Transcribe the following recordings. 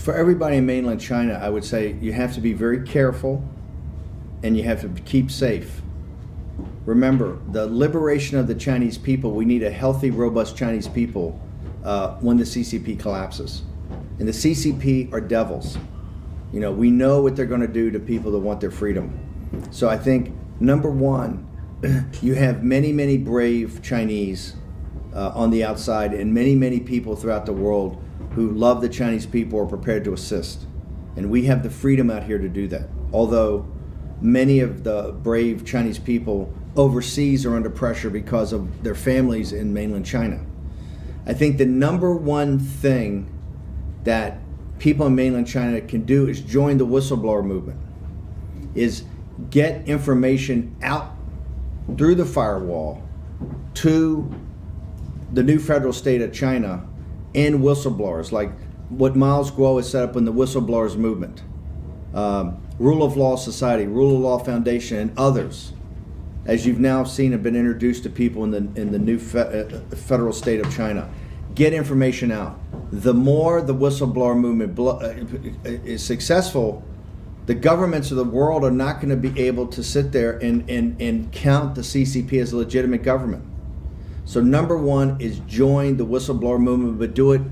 For everybody in mainland China, I would say you have to be very careful and you have to keep safe. Remember, the liberation of the Chinese people, we need a healthy, robust Chinese people when the CCP collapses. And the CCP are devils. You know, we know what they're going to do to people that want their freedom. So I think, number one, you have many, many brave Chinese on the outside and many, many people throughout the world who love the Chinese people or are prepared to assist. And we have the freedom out here to do that. Although many of the brave Chinese people overseas are under pressure because of their families in mainland China. I think the number one thing that people in mainland China can do is join the whistleblower movement, is get information out through the firewall to the new federal state of China and whistleblowers, like what Miles Guo has set up in the whistleblowers movement, Rule of Law Society, Rule of Law Foundation, and others, as you've now seen, have been introduced to people in the new federal state of China. Get information out. The more the whistleblower movement is successful, the governments of the world are not going to be able to sit there and count the CCP as a legitimate government. So number one is join the whistleblower movement, but do it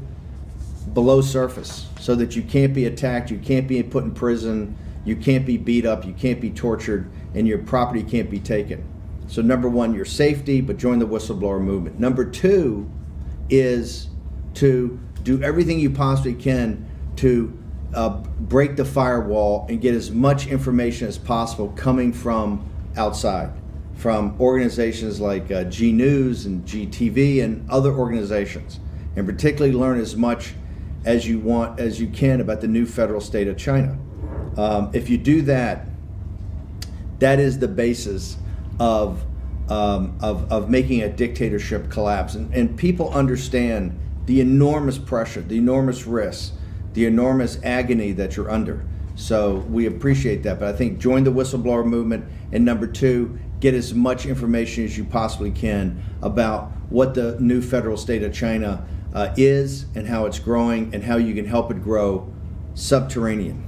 below surface so that you can't be attacked, you can't be put in prison, you can't be beat up, you can't be tortured, and your property can't be taken. So number one, your safety, but join the whistleblower movement. Number two is to do everything you possibly can to break the firewall and get as much information as possible coming from outside, from organizations like G News and GTV and other organizations, and particularly learn as much as you can about the new federal state of China. If you do that, that is the basis of making a dictatorship collapse. And people understand the enormous pressure, the enormous risks, the enormous agony that you're under. So we appreciate that. But I think join the whistleblower movement. And number two, get as much information as you possibly can about what the new federal state of China is and how it's growing and how you can help it grow subterranean.